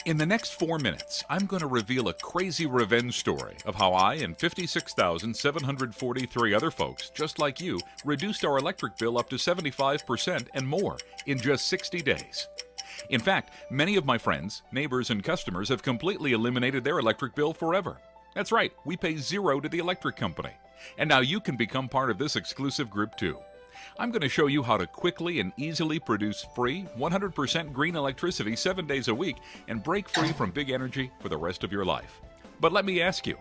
In the next 4 minutes, I'm going to reveal a crazy revenge story of how I and 56,743 other folks just like you reduced our electric bill up to 75% and more in just 60 days. In fact, many of my friends, neighbors, and customers have completely eliminated their electric bill forever. That's right, we pay zero to the electric company. And now you can become part of this exclusive group too. I'm going to show you how to quickly and easily produce free, 100% green electricity 7 days a week and break free from big energy for the rest of your life. But let me ask you,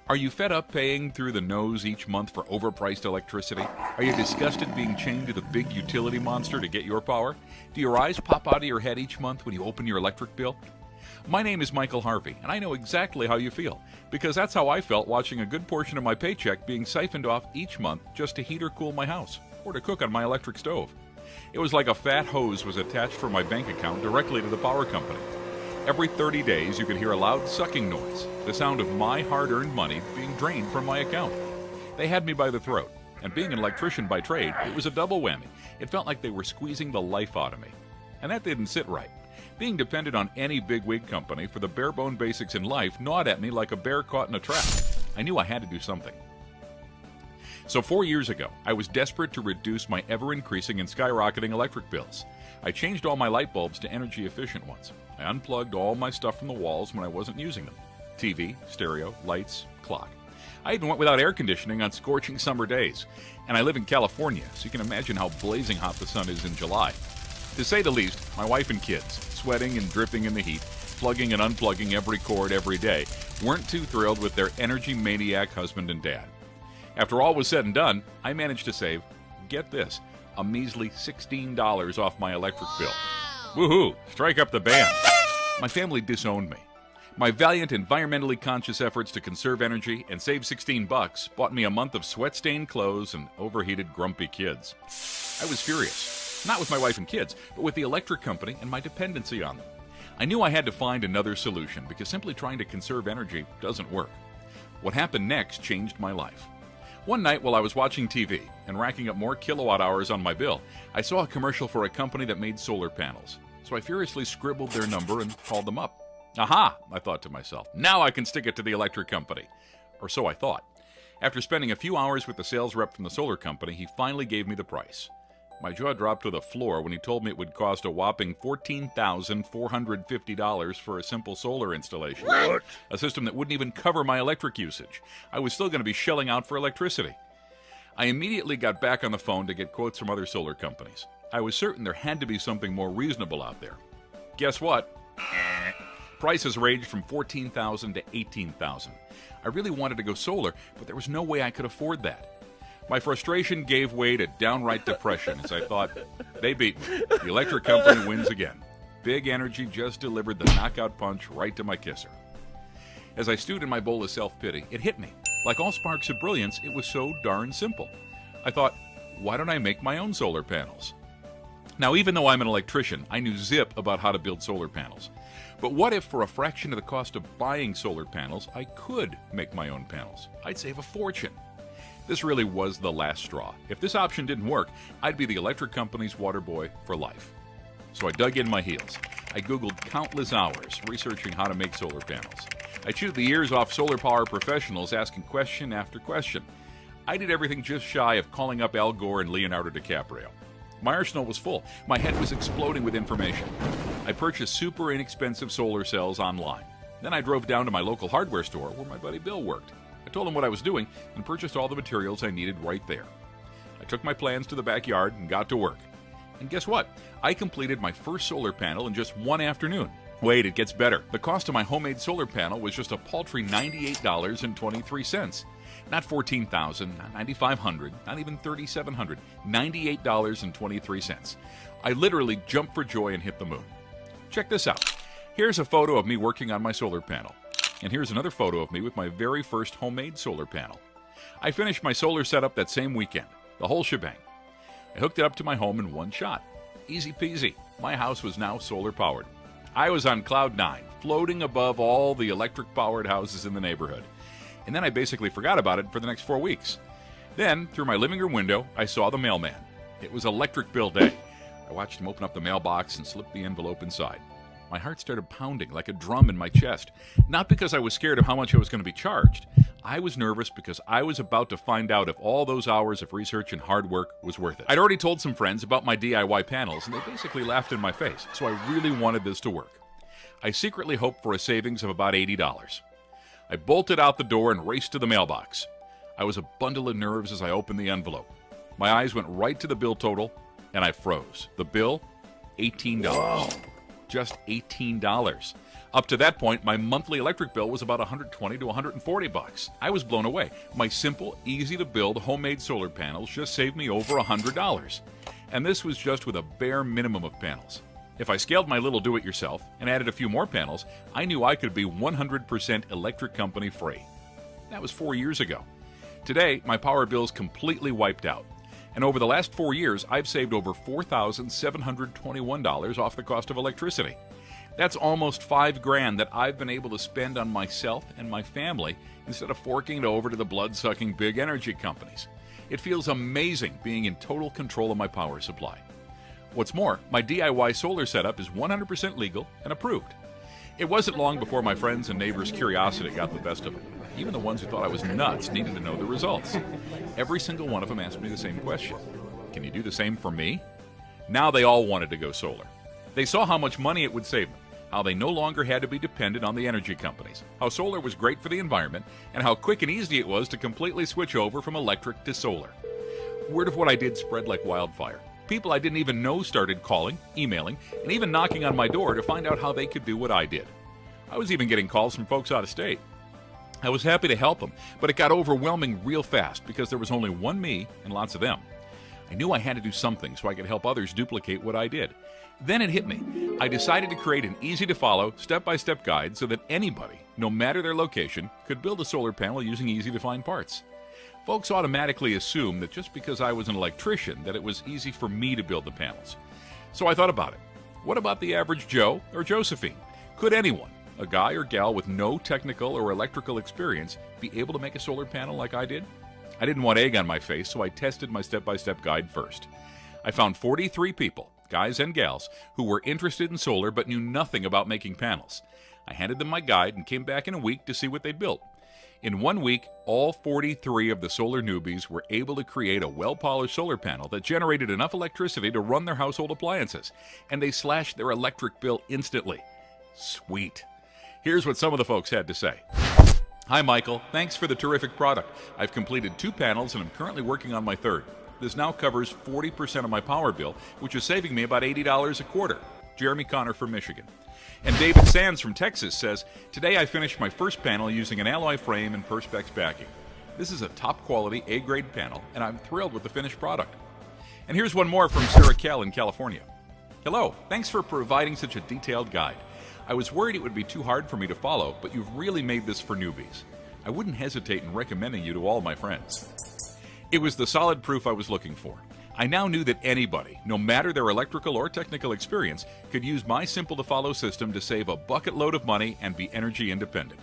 are you fed up paying through the nose each month for overpriced electricity? Are you disgusted being chained to the big utility monster to get your power? Do your eyes pop out of your head each month when you open your electric bill? My name is Michael Harvey, and I know exactly how you feel, because that's how I felt watching a good portion of my paycheck being siphoned off each month just to heat or cool my house, or to cook on my electric stove. It was like a fat hose was attached from my bank account directly to the power company. Every 30 days you could hear a loud sucking noise, the sound of my hard-earned money being drained from my account. They had me by the throat, and being an electrician by trade, it was a double whammy. It felt like they were squeezing the life out of me. And that didn't sit right. Being dependent on any bigwig company for the bare-bone basics in life gnawed at me like a bear caught in a trap. I knew I had to do something. So 4 years ago, I was desperate to reduce my ever-increasing and skyrocketing electric bills. I changed all my light bulbs to energy-efficient ones. I unplugged all my stuff from the walls when I wasn't using them. TV, stereo, lights, clock. I even went without air conditioning on scorching summer days. And I live in California, so you can imagine how blazing hot the sun is in July. To say the least, my wife and kids, sweating and dripping in the heat, plugging and unplugging every cord every day, weren't too thrilled with their energy maniac husband and dad. After all was said and done, I managed to save, get this, a measly $16 off my electric bill. Woohoo! Strike up the band. My family disowned me. My valiant, environmentally conscious efforts to conserve energy and save $16 bought me a month of sweat-stained clothes and overheated, grumpy kids. I was furious. Not with my wife and kids, but with the electric company and my dependency on them. I knew I had to find another solution because simply trying to conserve energy doesn't work. What happened next changed my life. One night while I was watching TV and racking up more kilowatt hours on my bill, I saw a commercial for a company that made solar panels. So I furiously scribbled their number and called them up. Aha, I thought to myself, now I can stick it to the electric company. Or so I thought. After spending a few hours with the sales rep from the solar company, he finally gave me the price. My jaw dropped to the floor when he told me it would cost a whopping $14,450 for a simple solar installation. What? A system that wouldn't even cover my electric usage. I was still going to be shelling out for electricity. I immediately got back on the phone to get quotes from other solar companies. I was certain there had to be something more reasonable out there. Guess what? Prices ranged from $14,000 to $18,000. I really wanted to go solar, but there was no way I could afford that. My frustration gave way to downright depression as I thought, they beat me. The electric company wins again. Big Energy just delivered the knockout punch right to my kisser. As I stewed in my bowl of self-pity, it hit me. Like all sparks of brilliance, it was so darn simple. I thought, why don't I make my own solar panels? Now, even though I'm an electrician, I knew zip about how to build solar panels. But what if, for a fraction of the cost of buying solar panels, I could make my own panels? I'd save a fortune. This really was the last straw. If this option didn't work, I'd be the electric company's water boy for life. So I dug in my heels. I Googled countless hours researching how to make solar panels. I chewed the ears off solar power professionals asking question after question. I did everything just shy of calling up Al Gore and Leonardo DiCaprio. My arsenal was full. My head was exploding with information. I purchased super inexpensive solar cells online. Then I drove down to my local hardware store where my buddy Bill worked. I told him what I was doing and purchased all the materials I needed right there. I took my plans to the backyard and got to work. And guess what? I completed my first solar panel in just one afternoon. Wait, it gets better. The cost of my homemade solar panel was just a paltry $98.23. Not $14,000, not $9,500, not even $3,700. $98.23. I literally jumped for joy and hit the moon. Check this out. Here's a photo of me working on my solar panel. And here's another photo of me with my very first homemade solar panel. I finished my solar setup that same weekend, the whole shebang. I hooked it up to my home in one shot. Easy peasy. My house was now solar powered. I was on cloud 9, floating above all the electric powered houses in the neighborhood. And then I basically forgot about it for the next 4 weeks. Then, through my living room window, I saw the mailman. It was electric bill day. I watched him open up the mailbox and slip the envelope inside. My heart started pounding like a drum in my chest, not because I was scared of how much I was going to be charged. I was nervous because I was about to find out if all those hours of research and hard work was worth it. I'd already told some friends about my DIY panels, and they basically laughed in my face, so I really wanted this to work. I secretly hoped for a savings of about $80. I bolted out the door and raced to the mailbox. I was a bundle of nerves as I opened the envelope. My eyes went right to the bill total, and I froze. The bill? $18. Wow. Just $18. Up to that point, my monthly electric bill was about $120 to $140. I was blown away. My simple, easy-to-build homemade solar panels just saved me over $100. And this was just with a bare minimum of panels. If I scaled my little do-it-yourself and added a few more panels, I knew I could be 100% electric company free. That was 4 years ago. Today, my power bill's completely wiped out. And over the last 4 years, I've saved over $4,721 off the cost of electricity. That's almost $5,000 that I've been able to spend on myself and my family instead of forking it over to the blood-sucking big energy companies. It feels amazing being in total control of my power supply. What's more, my DIY solar setup is 100% legal and approved. It wasn't long before my friends and neighbors' curiosity got the best of it. Even the ones who thought I was nuts needed to know the results. Every single one of them asked me the same question. Can you do the same for me? Now they all wanted to go solar. They saw how much money it would save them, how they no longer had to be dependent on the energy companies, how solar was great for the environment, and how quick and easy it was to completely switch over from electric to solar. Word of what I did spread like wildfire. People I didn't even know started calling, emailing, and even knocking on my door to find out how they could do what I did. I was even getting calls from folks out of state. I was happy to help them, but it got overwhelming real fast because there was only one me and lots of them. I knew I had to do something so I could help others duplicate what I did. Then it hit me. I decided to create an easy-to-follow, step-by-step guide so that anybody, no matter their location, could build a solar panel using easy-to-find parts. Folks automatically assume that just because I was an electrician that it was easy for me to build the panels. So I thought about it. What about the average Joe or Josephine? Could anyone, a guy or gal with no technical or electrical experience, be able to make a solar panel like I did? I didn't want egg on my face, so I tested my step-by-step guide first. I found 43 people, guys and gals, who were interested in solar but knew nothing about making panels. I handed them my guide and came back in a week to see what they'd built. In 1 week, all 43 of the solar newbies were able to create a well-polished solar panel that generated enough electricity to run their household appliances, and they slashed their electric bill instantly. Sweet. Here's what some of the folks had to say. Hi, Michael. Thanks for the terrific product. I've completed 2 panels and I'm currently working on my 3rd. This now covers 40% of my power bill, which is saving me about $80 a quarter. Jeremy Connor from Michigan. And David Sands from Texas says, today I finished my first panel using an alloy frame and Perspex backing. This is a top-quality A-grade panel, and I'm thrilled with the finished product. And here's one more from Sarah Kell in California. Hello, thanks for providing such a detailed guide. I was worried it would be too hard for me to follow, but you've really made this for newbies. I wouldn't hesitate in recommending you to all my friends. It was the solid proof I was looking for. I now knew that anybody, no matter their electrical or technical experience, could use my simple-to-follow system to save a bucket load of money and be energy independent.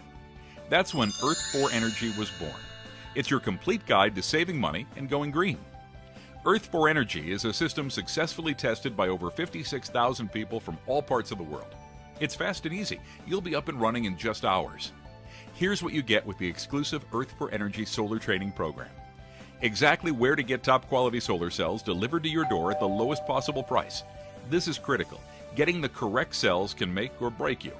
That's when Earth4energy was born. It's your complete guide to saving money and going green. Earth4energy is a system successfully tested by over 56,000 people from all parts of the world. It's fast and easy. You'll be up and running in just hours. Here's what you get with the exclusive Earth4energy solar training program. Exactly where to get top-quality solar cells delivered to your door at the lowest possible price. This is critical. Getting the correct cells can make or break you.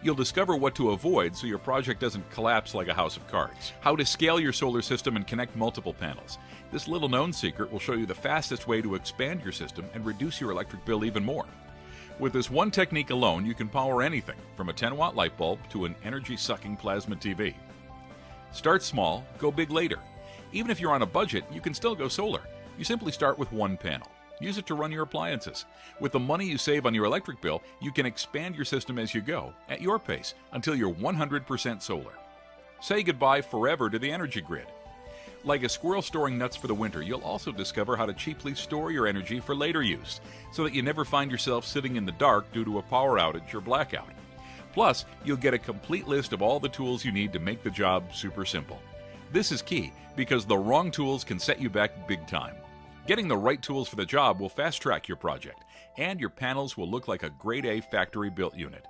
You'll discover what to avoid so your project doesn't collapse like a house of cards. How to scale your solar system and connect multiple panels. This little-known secret will show you the fastest way to expand your system and reduce your electric bill even more. With this one technique alone, you can power anything from a 10-watt light bulb to an energy-sucking plasma TV. Start small, go big later. Even if you're on a budget, you can still go solar. You simply start with one panel. Use it to run your appliances. With the money you save on your electric bill, you can expand your system as you go, at your pace, until you're 100% solar. Say goodbye forever to the energy grid. Like a squirrel storing nuts for the winter, you'll also discover how to cheaply store your energy for later use, so that you never find yourself sitting in the dark due to a power outage or blackout. Plus, you'll get a complete list of all the tools you need to make the job super simple. This is key, because the wrong tools can set you back big time. Getting the right tools for the job will fast-track your project, and your panels will look like a grade A factory-built unit.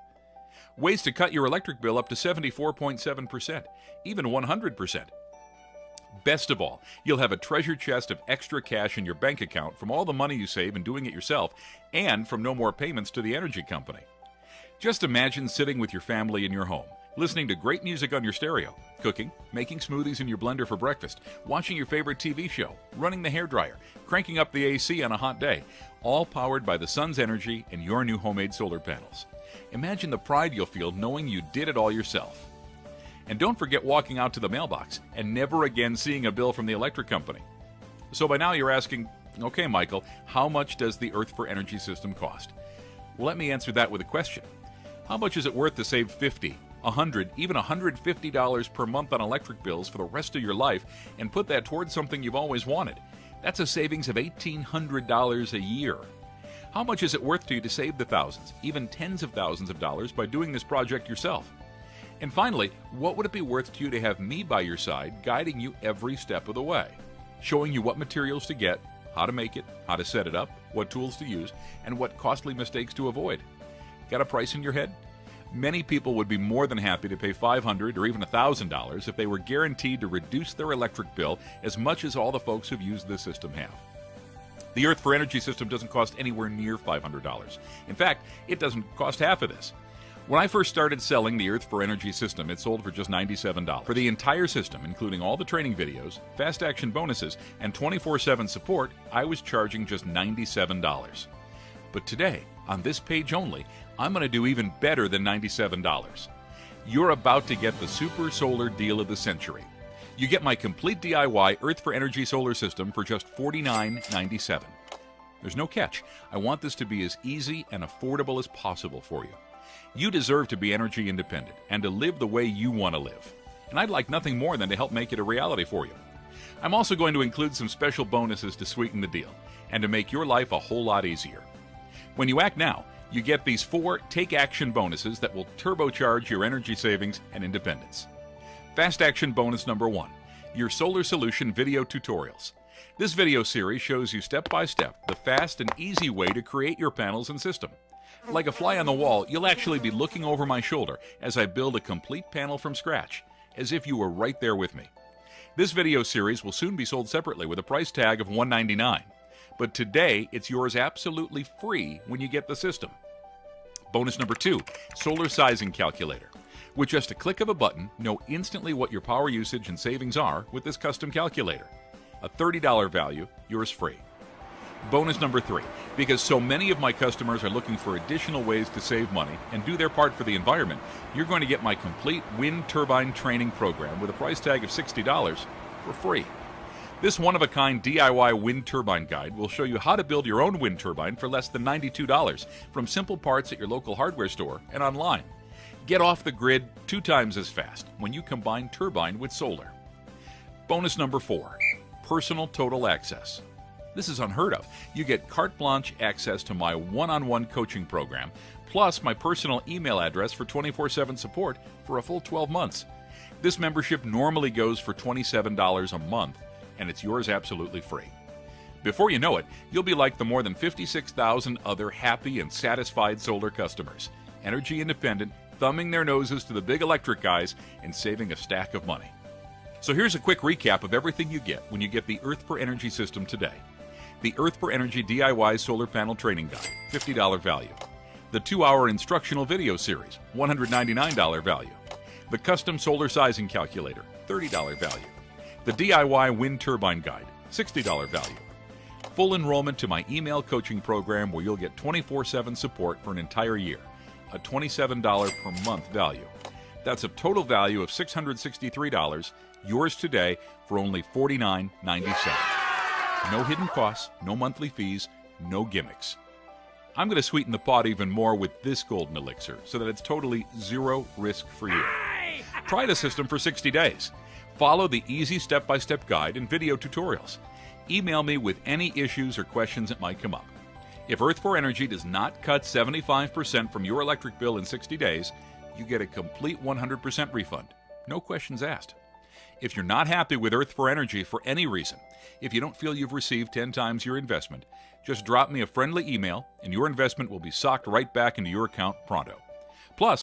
Ways to cut your electric bill up to 74.7%, even 100%. Best of all, you'll have a treasure chest of extra cash in your bank account from all the money you save in doing it yourself and from no more payments to the energy company. Just imagine sitting with your family in your home, listening to great music on your stereo, cooking, making smoothies in your blender for breakfast, watching your favorite TV show, running the hairdryer, cranking up the AC on a hot day, all powered by the sun's energy and your new homemade solar panels. Imagine the pride you'll feel knowing you did it all yourself. And don't forget walking out to the mailbox and never again seeing a bill from the electric company. So by now you're asking, okay, Michael, how much does the Earth4energy system cost? Well, let me answer that with a question. How much is it worth to save $50, $100, even $150 per month on electric bills for the rest of your life and put that towards something you've always wanted? That's a savings of $1,800 a year. How much is it worth to you to save the thousands, even tens of thousands of dollars by doing this project yourself? And finally, what would it be worth to you to have me by your side, guiding you every step of the way, showing you what materials to get, how to make it, how to set it up, what tools to use, and what costly mistakes to avoid? Got a price in your head? Many people would be more than happy to pay $500 or even $1,000 if they were guaranteed to reduce their electric bill as much as all the folks who've used this system have. The Earth4energy system doesn't cost anywhere near $500. In fact, it doesn't cost half of this. When I first started selling the Earth4energy system, it sold for just $97. For the entire system, including all the training videos, fast action bonuses, and 24/7 support, I was charging just $97. But today, on this page only, I'm going to do even better than $97. You're about to get the super solar deal of the century. You get my complete DIY Earth4energy solar system for just $49.97. There's no catch. I want this to be as easy and affordable as possible for you. You deserve to be energy independent and to live the way you want to live. And I'd like nothing more than to help make it a reality for you. I'm also going to include some special bonuses to sweeten the deal and to make your life a whole lot easier. When you act now, you get these 4 take action bonuses that will turbocharge your energy savings and independence. Fast action bonus number 1, your solar solution video tutorials. This video series shows you step by step the fast and easy way to create your panels and system. Like a fly on the wall, you'll actually be looking over my shoulder as I build a complete panel from scratch, as if you were right there with me. This video series will soon be sold separately with a price tag of $199. But today, it's yours absolutely free when you get the system. Bonus number 2, solar sizing calculator. With just a click of a button, know instantly what your power usage and savings are with this custom calculator. A $30 value, yours free. Bonus number 3, because so many of my customers are looking for additional ways to save money and do their part for the environment, you're going to get my complete wind turbine training program with a price tag of $60 for free. This one-of-a-kind DIY wind turbine guide will show you how to build your own wind turbine for less than $92 from simple parts at your local hardware store and online. Get off the grid 2 times as fast when you combine turbine with solar. Bonus number 4, personal total access. This is unheard of. You get carte blanche access to my one-on-one coaching program, plus my personal email address for 24/7 support for a full 12 months. This membership normally goes for $27 a month, and it's yours absolutely free. Before you know it, you'll be like the more than 56,000 other happy and satisfied solar customers, energy independent, thumbing their noses to the big electric guys and saving a stack of money. So here's a quick recap of everything you get when you get the Earth4energy system today. The Earth4energy DIY Solar Panel Training Guide, $50 value. The 2-hour instructional video series, $199 value. The Custom Solar Sizing Calculator, $30 value. The DIY Wind Turbine Guide, $60 value. Full enrollment to my email coaching program where you'll get 24/7 support for an entire year, a $27 per month value. That's a total value of $663, yours today for only $49.97. No hidden costs, no monthly fees, no gimmicks. I'm going to sweeten the pot even more with this golden elixir so that it's totally zero risk for you. Try the system for 60 days. Follow the easy step-by-step guide and video tutorials. Email me with any issues or questions that might come up. If Earth4energy does not cut 75% from your electric bill in 60 days, you get a complete 100% refund. No questions asked. If you're not happy with Earth4energy for any reason, if you don't feel you've received 10 times your investment, just drop me a friendly email and your investment will be socked right back into your account pronto. Plus,